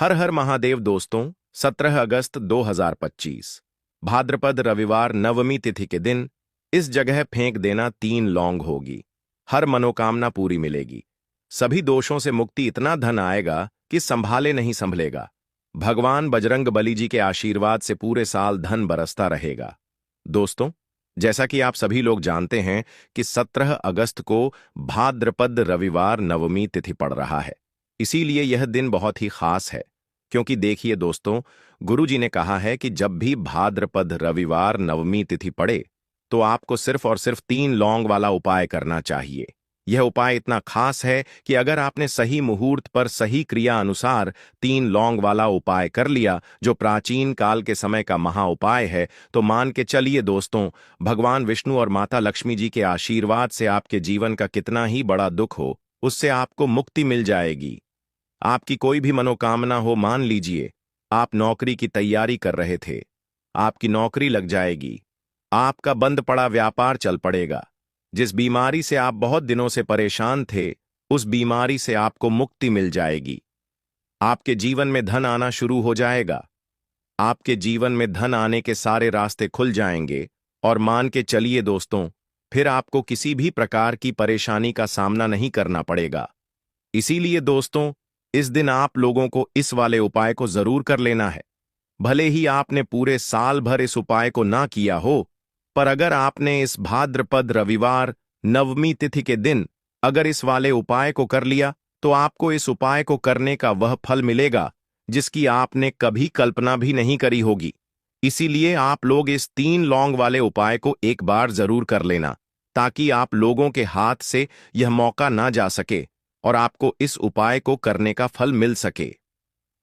हर हर महादेव दोस्तों। 17 अगस्त 2025 भाद्रपद रविवार नवमी तिथि के दिन इस जगह फेंक देना 3 लौंग होगी। हर मनोकामना पूरी मिलेगी। सभी दोषों से मुक्ति, इतना धन आएगा कि संभाले नहीं संभलेगा। भगवान बजरंग बली जी के आशीर्वाद से पूरे साल धन बरसता रहेगा। दोस्तों, जैसा कि आप सभी लोग जानते हैं कि 17 अगस्त को भाद्रपद रविवार नवमी तिथि पड़ रहा है। इसीलिए यह दिन बहुत ही खास है, क्योंकि देखिए दोस्तों, गुरु जी ने कहा है कि जब भी भाद्रपद रविवार नवमी तिथि पड़े तो आपको सिर्फ और सिर्फ 3 लौंग वाला उपाय करना चाहिए। यह उपाय इतना खास है कि अगर आपने सही मुहूर्त पर सही क्रिया अनुसार 3 लौंग वाला उपाय कर लिया, जो प्राचीन काल के समय का महा उपाय है, तो मान के चलिए दोस्तों, भगवान विष्णु और माता लक्ष्मी जी के आशीर्वाद से आपके जीवन का कितना ही बड़ा दुख हो, उससे आपको मुक्ति मिल जाएगी। आपकी कोई भी मनोकामना हो, मान लीजिए आप नौकरी की तैयारी कर रहे थे, आपकी नौकरी लग जाएगी। आपका बंद पड़ा व्यापार चल पड़ेगा। जिस बीमारी से आप बहुत दिनों से परेशान थे, उस बीमारी से आपको मुक्ति मिल जाएगी। आपके जीवन में धन आना शुरू हो जाएगा। आपके जीवन में धन आने के सारे रास्ते खुल जाएंगे और मान के चलिए दोस्तों, फिर आपको किसी भी प्रकार की परेशानी का सामना नहीं करना पड़ेगा। इसीलिए दोस्तों, इस दिन आप लोगों को इस वाले उपाय को जरूर कर लेना है। भले ही आपने पूरे साल भर इस उपाय को ना किया हो, पर अगर आपने इस भाद्रपद रविवार नवमी तिथि के दिन अगर इस वाले उपाय को कर लिया, तो आपको इस उपाय को करने का वह फल मिलेगा जिसकी आपने कभी कल्पना भी नहीं करी होगी। इसीलिए आप लोग इस 3 लौंग वाले उपाय को एक बार जरूर कर लेना, ताकि आप लोगों के हाथ से यह मौका ना जा सके और आपको इस उपाय को करने का फल मिल सके।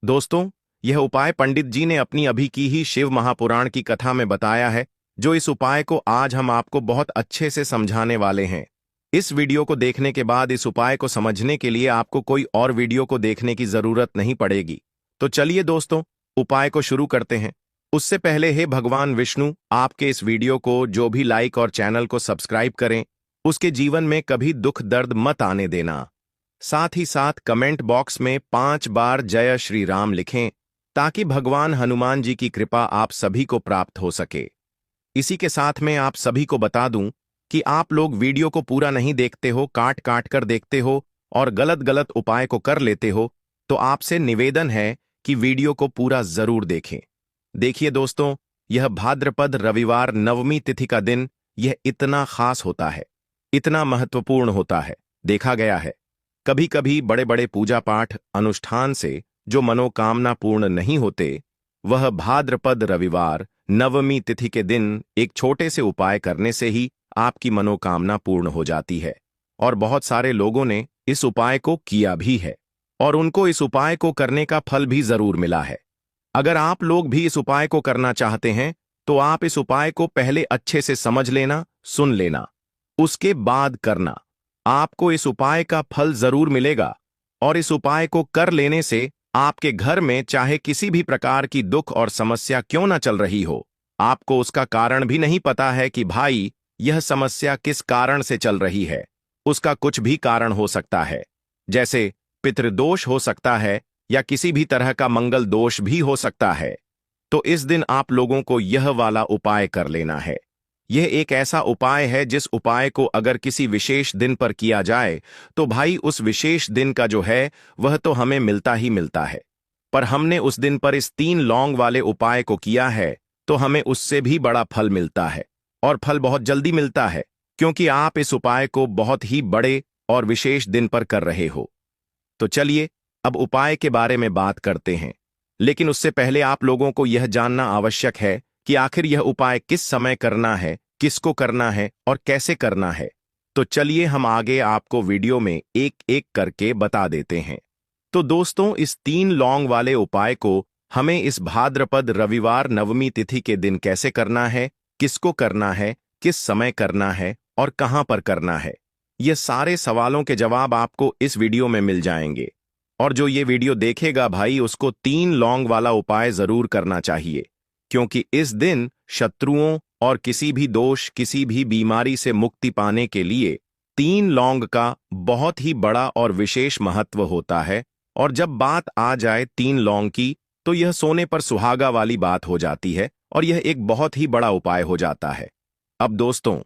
दोस्तों, यह उपाय पंडित जी ने अपनी अभी की ही शिव महापुराण की कथा में बताया है, जो इस उपाय को आज हम आपको बहुत अच्छे से समझाने वाले हैं। इस वीडियो को देखने के बाद इस उपाय को समझने के लिए आपको कोई और वीडियो को देखने की जरूरत नहीं पड़ेगी। तो चलिए दोस्तों, उपाय को शुरू करते हैं। उससे पहले हे भगवान विष्णु, आपके इस वीडियो को जो भी लाइक और चैनल को सब्सक्राइब करें, उसके जीवन में कभी दुख दर्द मत आने देना। साथ ही साथ कमेंट बॉक्स में 5 बार जय श्री राम लिखें, ताकि भगवान हनुमान जी की कृपा आप सभी को प्राप्त हो सके। इसी के साथ में आप सभी को बता दूं कि आप लोग वीडियो को पूरा नहीं देखते हो, काट काट कर देखते हो और गलत गलत उपाय को कर लेते हो, तो आपसे निवेदन है कि वीडियो को पूरा जरूर देखें। देखिए दोस्तों, यह भाद्रपद रविवार नवमी तिथि का दिन यह इतना खास होता है, इतना महत्वपूर्ण होता है। देखा गया है कभी कभी बड़े बड़े पूजा पाठ अनुष्ठान से जो मनोकामना पूर्ण नहीं होते, वह भाद्रपद रविवार नवमी तिथि के दिन एक छोटे से उपाय करने से ही आपकी मनोकामना पूर्ण हो जाती है। और बहुत सारे लोगों ने इस उपाय को किया भी है और उनको इस उपाय को करने का फल भी जरूर मिला है। अगर आप लोग भी इस उपाय को करना चाहते हैं, तो आप इस उपाय को पहले अच्छे से समझ लेना, सुन लेना, उसके बाद करना। आपको इस उपाय का फल जरूर मिलेगा और इस उपाय को कर लेने से आपके घर में चाहे किसी भी प्रकार की दुख और समस्या क्यों ना चल रही हो, आपको उसका कारण भी नहीं पता है कि भाई यह समस्या किस कारण से चल रही है। उसका कुछ भी कारण हो सकता है, जैसे पितृदोष हो सकता है या किसी भी तरह का मंगल दोष भी हो सकता है। तो इस दिन आप लोगों को यह वाला उपाय कर लेना है। यह एक ऐसा उपाय है जिस उपाय को अगर किसी विशेष दिन पर किया जाए, तो भाई उस विशेष दिन का जो है वह तो हमें मिलता ही मिलता है। पर हमने उस दिन पर इस 3 लौंग वाले उपाय को किया है, तो हमें उससे भी बड़ा फल मिलता है और फल बहुत जल्दी मिलता है, क्योंकि आप इस उपाय को बहुत ही बड़े और विशेष दिन पर कर रहे हो। तो चलिए अब उपाय के बारे में बात करते हैं, लेकिन उससे पहले आप लोगों को यह जानना आवश्यक है कि आखिर यह उपाय किस समय करना है, किसको करना है और कैसे करना है। तो चलिए हम आगे आपको वीडियो में एक एक करके बता देते हैं। तो दोस्तों, इस 3 लौंग वाले उपाय को हमें इस भाद्रपद रविवार नवमी तिथि के दिन कैसे करना है, किसको करना है, किस समय करना है और कहां पर करना है, ये सारे सवालों के जवाब आपको इस वीडियो में मिल जाएंगे। और जो ये वीडियो देखेगा भाई, उसको 3 लौंग वाला उपाय जरूर करना चाहिए, क्योंकि इस दिन शत्रुओं और किसी भी दोष, किसी भी बीमारी से मुक्ति पाने के लिए 3 लौंग का बहुत ही बड़ा और विशेष महत्व होता है। और जब बात आ जाए 3 लौंग की, तो यह सोने पर सुहागा वाली बात हो जाती है और यह एक बहुत ही बड़ा उपाय हो जाता है। अब दोस्तों,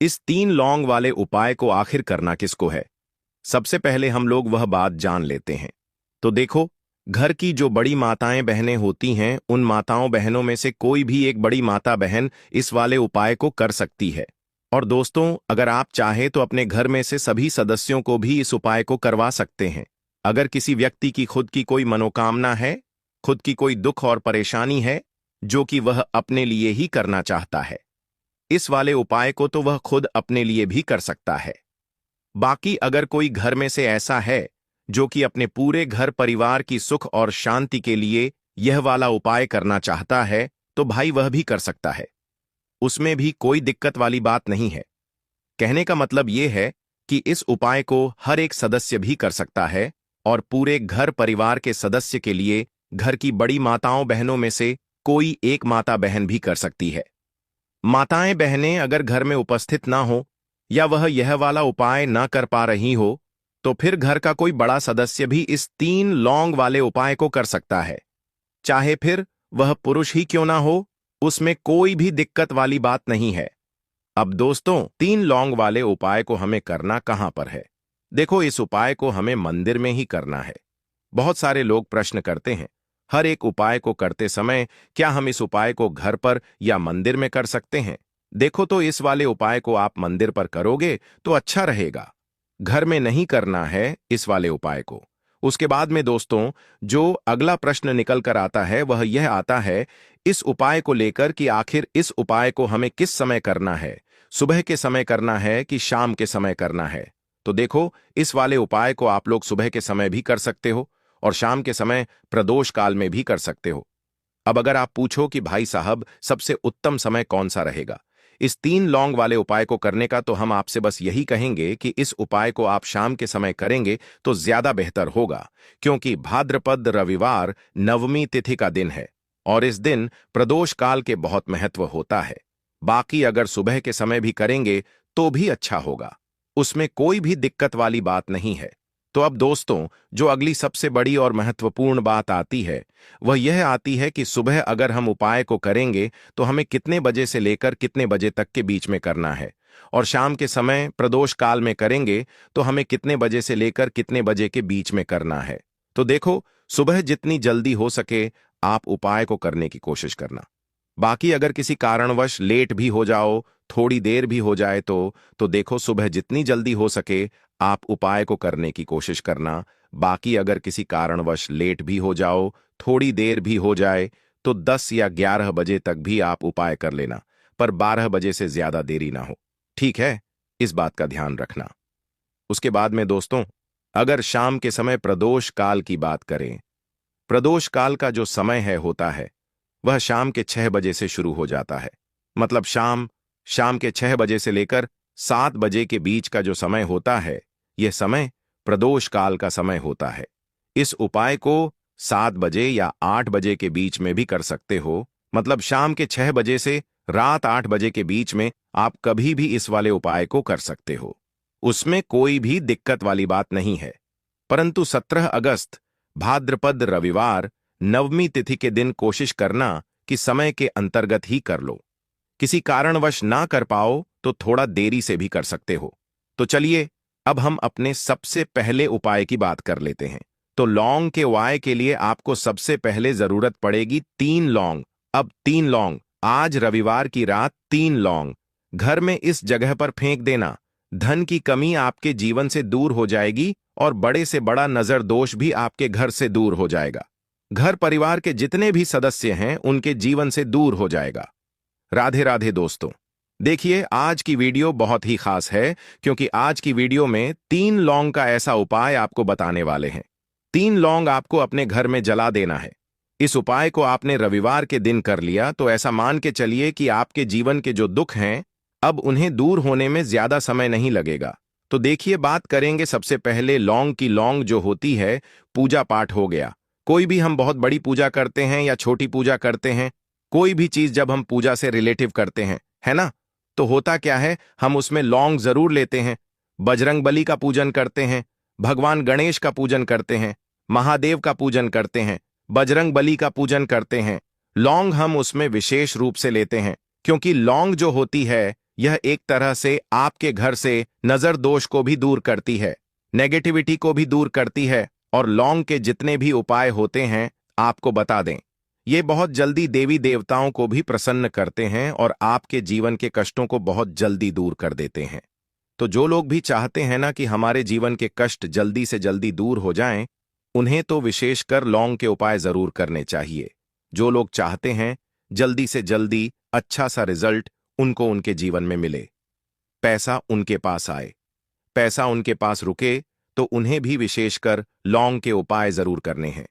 इस 3 लौंग वाले उपाय को आखिर करना किसको है? सबसे पहले हम लोग वह बात जान लेते हैं। तो देखो, घर की जो बड़ी माताएं बहनें होती हैं, उन माताओं बहनों में से कोई भी एक बड़ी माता बहन इस वाले उपाय को कर सकती है। और दोस्तों, अगर आप चाहें तो अपने घर में से सभी सदस्यों को भी इस उपाय को करवा सकते हैं। अगर किसी व्यक्ति की खुद की कोई मनोकामना है, खुद की कोई दुख और परेशानी है, जो कि वह अपने लिए ही करना चाहता है, इस वाले उपाय को तो वह खुद अपने लिए भी कर सकता है। बाकी अगर कोई घर में से ऐसा है जो कि अपने पूरे घर परिवार की सुख और शांति के लिए यह वाला उपाय करना चाहता है, तो भाई वह भी कर सकता है। उसमें भी कोई दिक्कत वाली बात नहीं है। कहने का मतलब यह है कि इस उपाय को हर एक सदस्य भी कर सकता है और पूरे घर परिवार के सदस्य के लिए घर की बड़ी माताओं बहनों में से कोई एक माता बहन भी कर सकती है। माताएं बहनें अगर घर में उपस्थित ना हो या वह यह वाला उपाय ना कर पा रही हो, तो फिर घर का कोई बड़ा सदस्य भी इस 3 लौंग वाले उपाय को कर सकता है। चाहे फिर वह पुरुष ही क्यों ना हो, उसमें कोई भी दिक्कत वाली बात नहीं है। अब दोस्तों, 3 लौंग वाले उपाय को हमें करना कहां पर है? देखो, इस उपाय को हमें मंदिर में ही करना है। बहुत सारे लोग प्रश्न करते हैं, हर एक उपाय को करते समय क्या हम इस उपाय को घर पर या मंदिर में कर सकते हैं? देखो, तो इस वाले उपाय को आप मंदिर पर करोगे तो अच्छा रहेगा। घर में नहीं करना है इस वाले उपाय को। उसके बाद में दोस्तों, जो अगला प्रश्न निकल कर आता है वह यह आता है इस उपाय को लेकर कि आखिर इस उपाय को हमें किस समय करना है, सुबह के समय करना है कि शाम के समय करना है? तो देखो, इस वाले उपाय को आप लोग सुबह के समय भी कर सकते हो और शाम के समय प्रदोष काल में भी कर सकते हो। अब अगर आप पूछो कि भाई साहब, सबसे उत्तम समय कौन सा रहेगा इस 3 लौंग वाले उपाय को करने का, तो हम आपसे बस यही कहेंगे कि इस उपाय को आप शाम के समय करेंगे तो ज्यादा बेहतर होगा, क्योंकि भाद्रपद रविवार नवमी तिथि का दिन है और इस दिन प्रदोष काल के बहुत महत्व होता है। बाकी अगर सुबह के समय भी करेंगे तो भी अच्छा होगा, उसमें कोई भी दिक्कत वाली बात नहीं है। तो अब दोस्तों, जो अगली सबसे बड़ी और महत्वपूर्ण बात आती है वह यह आती है कि सुबह अगर हम उपाय को करेंगे तो हमें कितने बजे से लेकर कितने बजे तक के बीच में करना है, और शाम के समय प्रदोष काल में करेंगे तो हमें कितने बजे से लेकर कितने बजे के बीच में करना है। तो देखो, सुबह जितनी जल्दी हो सके आप उपाय को करने की कोशिश करना। बाकी अगर किसी कारणवश लेट भी हो जाओ, थोड़ी देर भी हो जाए तो देखो, सुबह जितनी जल्दी हो सके आप उपाय को करने की कोशिश करना। बाकी अगर किसी कारणवश लेट भी हो जाओ, थोड़ी देर भी हो जाए, तो 10 या 11 बजे तक भी आप उपाय कर लेना, पर 12 बजे से ज्यादा देरी ना हो। ठीक है, इस बात का ध्यान रखना। उसके बाद में दोस्तों, अगर शाम के समय प्रदोष काल की बात करें, प्रदोष काल का जो समय होता है वह शाम के 6 बजे से शुरू हो जाता है। मतलब शाम के 6 बजे से लेकर 7 बजे के बीच का जो समय होता है, यह समय प्रदोष काल का समय होता है। इस उपाय को 7 बजे या 8 बजे के बीच में भी कर सकते हो। मतलब शाम के 6 बजे से रात 8 बजे के बीच में आप कभी भी इस वाले उपाय को कर सकते हो, उसमें कोई भी दिक्कत वाली बात नहीं है। परंतु 17 अगस्त भाद्रपद रविवार नवमी तिथि के दिन कोशिश करना कि समय के अंतर्गत ही कर लो। किसी कारणवश ना कर पाओ तो थोड़ा देरी से भी कर सकते हो। तो चलिए, अब हम अपने सबसे पहले उपाय की बात कर लेते हैं। तो लौंग के उपाय के लिए आपको सबसे पहले जरूरत पड़ेगी 3 लौंग। अब 3 लौंग, आज रविवार की रात 3 लौंग घर में इस जगह पर फेंक देना। धन की कमी आपके जीवन से दूर हो जाएगी और बड़े से बड़ा नजर दोष भी आपके घर से दूर हो जाएगा। घर परिवार के जितने भी सदस्य हैं उनके जीवन से दूर हो जाएगा। राधे राधे दोस्तों। देखिए, आज की वीडियो बहुत ही खास है, क्योंकि आज की वीडियो में 3 लौंग का ऐसा उपाय आपको बताने वाले हैं। 3 लौंग आपको अपने घर में जला देना है। इस उपाय को आपने रविवार के दिन कर लिया तो ऐसा मान के चलिए कि आपके जीवन के जो दुख हैं अब उन्हें दूर होने में ज्यादा समय नहीं लगेगा। तो देखिए, बात करेंगे सबसे पहले लौंग की। लौंग जो होती है, पूजा पाठ हो गया। कोई भी हम बहुत बड़ी पूजा करते हैं या छोटी पूजा करते हैं, कोई भी चीज जब हम पूजा से रिलेटिव करते हैं, है ना, तो होता क्या है, हम उसमें लौंग जरूर लेते हैं। बजरंग बली का पूजन करते हैं, भगवान गणेश का पूजन करते हैं, महादेव का पूजन करते हैं, बजरंग बली का पूजन करते हैं। लौंग हम उसमें विशेष रूप से लेते हैं, क्योंकि लौंग जो होती है यह एक तरह से आपके घर से नजर दोष को भी दूर करती है, नेगेटिविटी को भी दूर करती है। और लौंग के जितने भी उपाय होते हैं आपको बता दें, ये बहुत जल्दी देवी देवताओं को भी प्रसन्न करते हैं और आपके जीवन के कष्टों को बहुत जल्दी दूर कर देते हैं। तो जो लोग भी चाहते हैं ना कि हमारे जीवन के कष्ट जल्दी से जल्दी दूर हो जाएं, उन्हें तो विशेषकर लौंग के उपाय जरूर करने चाहिए। जो लोग चाहते हैं जल्दी से जल्दी अच्छा सा रिजल्ट उनको उनके जीवन में मिले, पैसा उनके पास आए, पैसा उनके पास रुके, तो उन्हें भी विशेषकर लौंग के उपाय जरूर करने हैं।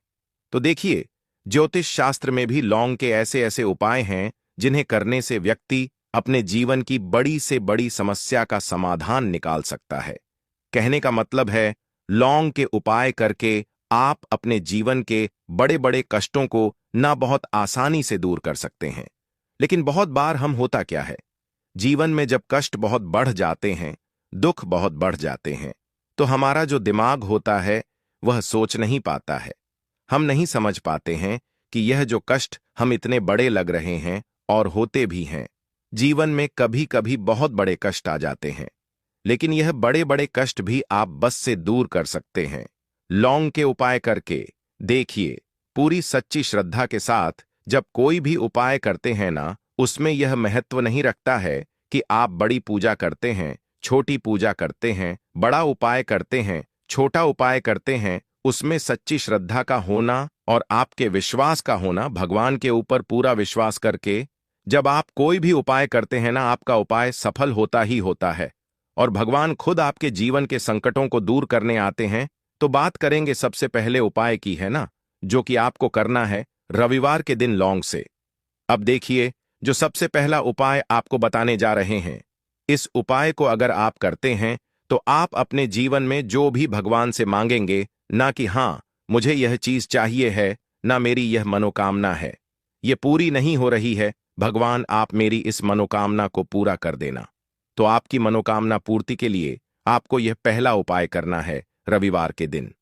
तो देखिए, ज्योतिष शास्त्र में भी लौंग के ऐसे ऐसे उपाय हैं जिन्हें करने से व्यक्ति अपने जीवन की बड़ी से बड़ी समस्या का समाधान निकाल सकता है। कहने का मतलब है, लौंग के उपाय करके आप अपने जीवन के बड़े बड़े कष्टों को ना बहुत आसानी से दूर कर सकते हैं। लेकिन बहुत बार हम होता क्या है, जीवन में जब कष्ट बहुत बढ़ जाते हैं, दुख बहुत बढ़ जाते हैं, तो हमारा जो दिमाग होता है वह सोच नहीं पाता है। हम नहीं समझ पाते हैं कि यह जो कष्ट हम इतने बड़े लग रहे हैं और होते भी हैं। जीवन में कभी कभी बहुत बड़े कष्ट आ जाते हैं, लेकिन यह बड़े बड़े कष्ट भी आप बस से दूर कर सकते हैं लौंग के उपाय करके। देखिए, पूरी सच्ची श्रद्धा के साथ जब कोई भी उपाय करते हैं ना, उसमें यह महत्व नहीं रखता है कि आप बड़ी पूजा करते हैं, छोटी पूजा करते हैं, बड़ा उपाय करते हैं, छोटा उपाय करते हैं। उसमें सच्ची श्रद्धा का होना और आपके विश्वास का होना, भगवान के ऊपर पूरा विश्वास करके जब आप कोई भी उपाय करते हैं ना, आपका उपाय सफल होता ही होता है और भगवान खुद आपके जीवन के संकटों को दूर करने आते हैं। तो बात करेंगे सबसे पहले उपाय की, है ना, जो कि आपको करना है रविवार के दिन लौंग से। अब देखिए, जो सबसे पहला उपाय आपको बताने जा रहे हैं, इस उपाय को अगर आप करते हैं तो आप अपने जीवन में जो भी भगवान से मांगेंगे, ना कि हाँ मुझे यह चीज चाहिए है, ना मेरी यह मनोकामना है, ये पूरी नहीं हो रही है, भगवान आप मेरी इस मनोकामना को पूरा कर देना। तो आपकी मनोकामना पूर्ति के लिए आपको यह पहला उपाय करना है रविवार के दिन।